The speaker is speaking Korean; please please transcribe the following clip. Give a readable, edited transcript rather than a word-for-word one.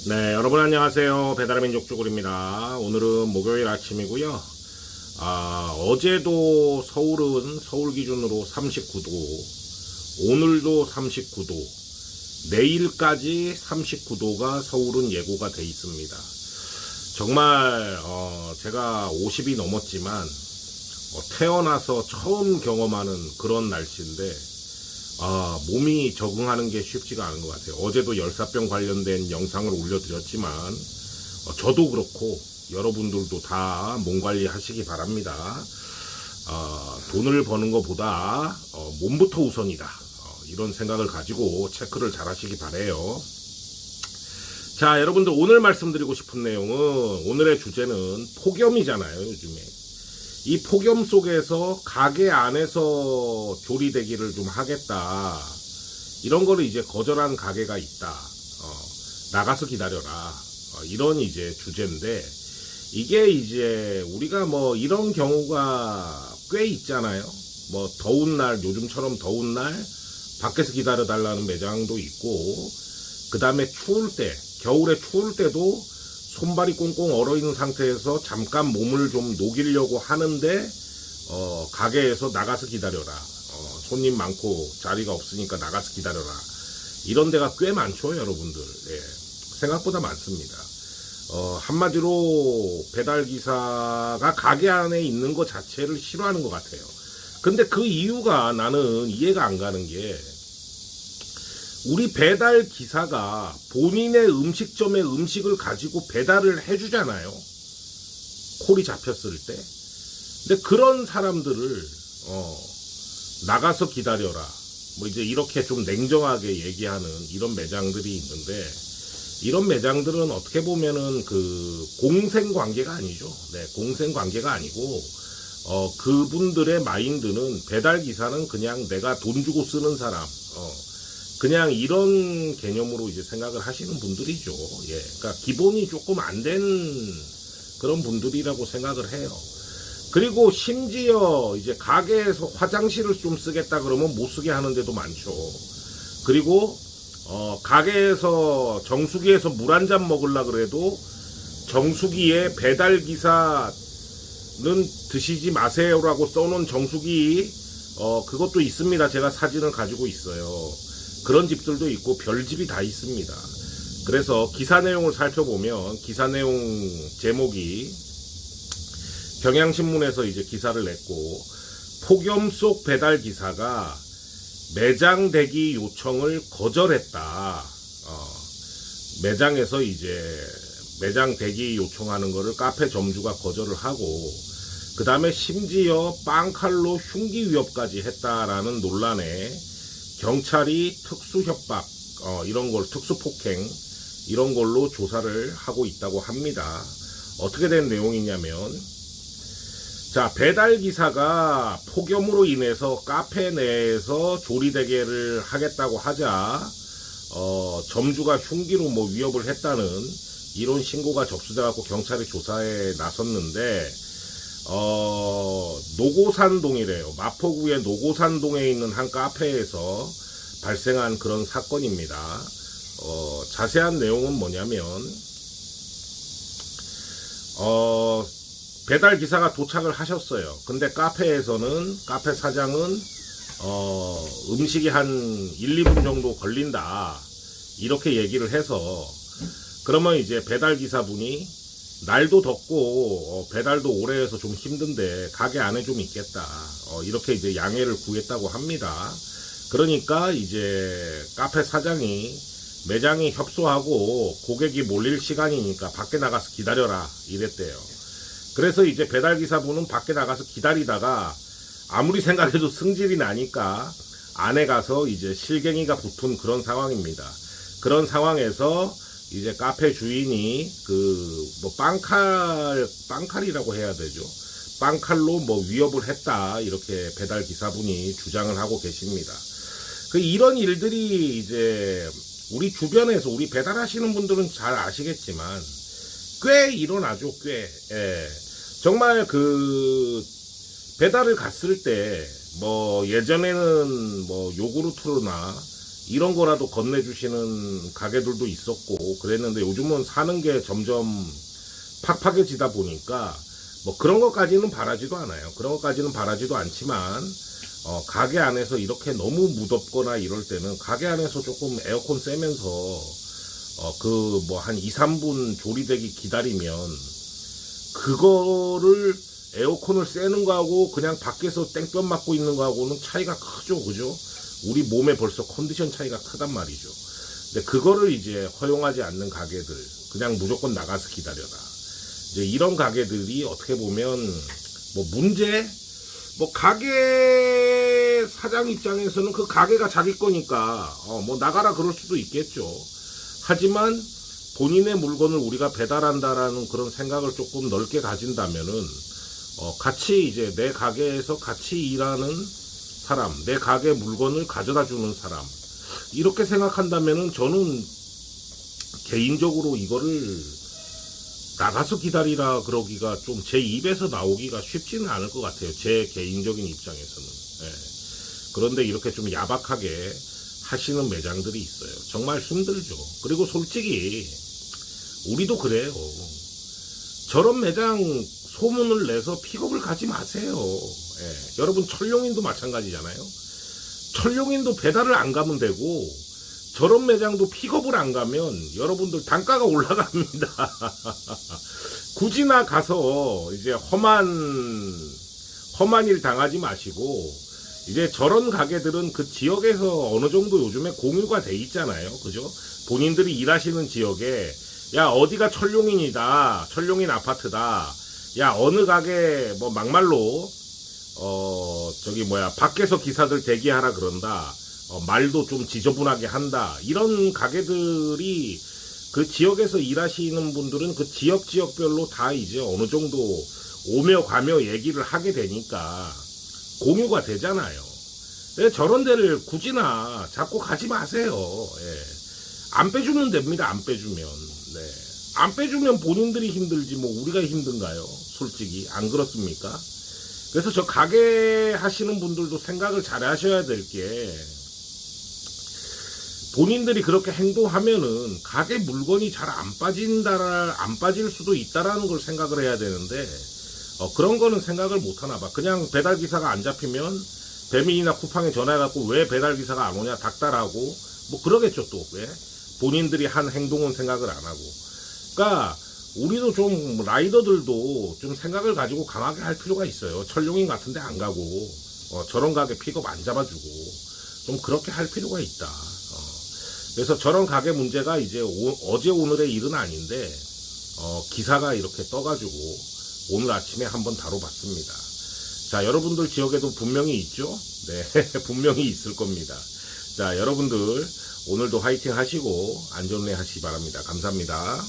네, 여러분 안녕하세요. 배달의 민족 쭈구리입니다. 오늘은 목요일 아침이고요. 어제도 서울은 서울 기준으로 39도, 오늘도 39도, 내일까지 39도가 서울은 예고가 돼 있습니다. 정말 제가 50이 넘었지만 태어나서 처음 경험하는 그런 날씨인데 몸이 적응하는 게 쉽지가 않은 것 같아요. 어제도 열사병 관련된 영상을 올려드렸지만 저도 그렇고 여러분들도 다 몸 관리하시기 바랍니다. 돈을 버는 것보다 몸부터 우선이다. 이런 생각을 가지고 체크를 잘 하시기 바래요. 자, 여러분들 오늘 말씀드리고 싶은 내용은, 오늘의 주제는 폭염이잖아요, 요즘에. 이 폭염 속에서 가게 안에서 조리대기를 좀 하겠다, 이런 거를 이제 거절한 가게가 있다. 나가서 기다려라. 이런 이제 주제인데, 이게 이제 우리가 뭐 이런 경우가 꽤 있잖아요. 뭐 더운 날, 요즘처럼 더운 날 밖에서 기다려 달라는 매장도 있고, 그 다음에 추울 때, 겨울에 추울 때도 손발이 꽁꽁 얼어있는 상태에서 잠깐 몸을 좀 녹이려고 하는데 가게에서 나가서 기다려라, 손님 많고 자리가 없으니까 나가서 기다려라, 이런 데가 꽤 많죠, 여러분들. 예, 생각보다 많습니다. 한마디로 배달기사가 가게 안에 있는 것 자체를 싫어하는 것 같아요. 근데 그 이유가 나는 이해가 안 가는 게, 우리 배달 기사가 본인의 음식점의 음식을 가지고 배달을 해주잖아요, 콜이 잡혔을 때. 근데 그런 사람들을 나가서 기다려라, 뭐 이제 이렇게 좀 냉정하게 얘기하는 이런 매장들이 있는데, 이런 매장들은 어떻게 보면은 그 공생관계가 아니죠. 네, 공생관계가 아니고 그분들의 마인드는, 배달 기사는 그냥 내가 돈 주고 쓰는 사람, 그냥 이런 개념으로 이제 생각을 하시는 분들이죠. 예, 그러니까 기본이 조금 안 된 그런 분들이라고 생각을 해요. 그리고 심지어 이제 가게에서 화장실을 좀 쓰겠다 그러면 못 쓰게 하는 데도 많죠. 그리고 가게에서 정수기에서 물 한 잔 먹으려 그래도 정수기에 배달 기사는 드시지 마세요라고 써놓은 정수기, 그것도 있습니다. 제가 사진을 가지고 있어요. 그런 집들도 있고 별집이 다 있습니다. 그래서 기사 내용을 살펴보면, 기사 내용 제목이 경향신문에서 이제 기사를 냈고, 폭염 속 배달 기사가 매장 대기 요청을 거절했다. 매장에서 이제 매장 대기 요청하는 거를 카페 점주가 거절을 하고, 그 다음에 심지어 빵칼로 흉기 위협까지 했다라는 논란에 경찰이 특수협박, 이런 걸, 특수폭행, 이런 걸로 조사를 하고 있다고 합니다. 어떻게 된 내용이냐면, 자, 배달기사가 폭염으로 인해서 카페 내에서 조리대게를 하겠다고 하자, 점주가 흉기로 뭐 위협을 했다는 이런 신고가 접수돼갖고 경찰이 조사에 나섰는데, 노고산동이래요. 마포구의 노고산동에 있는 한 카페에서 발생한 그런 사건입니다. 자세한 내용은 뭐냐면, 배달 기사가 도착을 하셨어요. 근데 카페에서는, 카페 사장은 음식이 한 1, 2분 정도 걸린다, 이렇게 얘기를 해서, 그러면 이제 배달 기사분이 날도 덥고 배달도 오래 해서 좀 힘든데 가게 안에 좀 있겠다, 이렇게 이제 양해를 구했다고 합니다. 그러니까 이제 카페 사장이, 매장이 협소하고 고객이 몰릴 시간이니까 밖에 나가서 기다려라, 이랬대요. 그래서 이제 배달기사분은 밖에 나가서 기다리다가 아무리 생각해도 승질이 나니까 안에 가서 이제 실갱이가 붙은 그런 상황입니다. 그런 상황에서 이제 카페 주인이 뭐 빵칼이라고 해야 되죠. 빵칼로 뭐 위협을 했다, 이렇게 배달기사분이 주장을 하고 계십니다. 이런 일들이 이제 우리 주변에서, 우리 배달하시는 분들은 잘 아시겠지만 꽤 일어나죠, 꽤. 예. 정말 배달을 갔을 때, 뭐 예전에는 뭐 요구르트나 이런 거라도 건네주시는 가게들도 있었고 그랬는데 요즘은 사는 게 점점 팍팍해지다 보니까 뭐 그런 것까지는 바라지도 않아요. 그런 것까지는 바라지도 않지만 가게 안에서 이렇게 너무 무덥거나 이럴 때는 가게 안에서 조금 에어컨 쐬면서 그 뭐 한 2, 3분 조리되기 기다리면 그거를 에어컨을 쐬는 거하고 그냥 밖에서 땡볕 맞고 있는 거하고는 차이가 크죠. 그죠? 우리 몸에 벌써 컨디션 차이가 크단 말이죠. 근데 그거를 이제 허용하지 않는 가게들, 그냥 무조건 나가서 기다려라. 이제 이런 가게들이 어떻게 보면 뭐 문제, 뭐 가게 사장 입장에서는 그 가게가 자기 거니까 뭐 나가라 그럴 수도 있겠죠. 하지만 본인의 물건을 우리가 배달한다라는 그런 생각을 조금 넓게 가진다면은 같이 이제 내 가게에서 같이 일하는 사람, 내 가게 물건을 가져다 주는 사람, 이렇게 생각한다면은 저는 개인적으로 이거를 나가서 기다리라 그러기가 좀 제 입에서 나오기가 쉽지는 않을 것 같아요. 제 개인적인 입장에서는. 예. 그런데 이렇게 좀 야박하게 하시는 매장들이 있어요. 정말 힘들죠. 그리고 솔직히 우리도 그래요. 저런 매장 소문을 내서 픽업을 가지 마세요. 예. 여러분 철룡인도 마찬가지잖아요. 철룡인도 배달을 안 가면 되고 저런 매장도 픽업을 안 가면 여러분들 단가가 올라갑니다. 굳이나 가서 이제 험한 일 당하지 마시고 이제 저런 가게들은 그 지역에서 어느 정도 요즘에 공유가 돼 있잖아요. 그죠? 본인들이 일하시는 지역에 야 어디가 철룡인이다. 철룡인 아파트다. 야 어느 가게 뭐 막말로 저기 뭐야 밖에서 기사들 대기하라 그런다. 말도 좀 지저분하게 한다. 이런 가게들이 그 지역에서 일하시는 분들은 그 지역별로 다 이제 어느 정도 오며 가며 얘기를 하게 되니까 공유가 되잖아요. 저런 데를 굳이나 자꾸 가지 마세요. 예. 안 빼주면 됩니다. 안 빼주면. 네. 안 빼주면 본인들이 힘들지 뭐 우리가 힘든가요? 솔직히 안 그렇습니까? 그래서 저 가게 하시는 분들도 생각을 잘 하셔야 될 게 본인들이 그렇게 행동하면은 가게 물건이 잘 안 빠질 수도 있다라는 걸 생각을 해야 되는데 그런 거는 생각을 못 하나 봐. 그냥 배달 기사가 안 잡히면 배민이나 쿠팡에 전화해갖고 왜 배달 기사가 안 오냐 닥달하고 뭐 그러겠죠 또. 왜? 본인들이 한 행동은 생각을 안 하고. 그러니까 우리도 좀 라이더들도 좀 생각을 가지고 강하게 할 필요가 있어요. 철룡인 같은데 안 가고 저런 가게 픽업 안 잡아주고 좀 그렇게 할 필요가 있다. 그래서 저런 가게 문제가 이제 어제 오늘의 일은 아닌데 기사가 이렇게 떠가지고 오늘 아침에 한번 다뤄봤습니다. 자, 여러분들 지역에도 분명히 있죠? 네, 분명히 있을 겁니다. 자, 여러분들 오늘도 화이팅 하시고 안전운행 하시기 바랍니다. 감사합니다.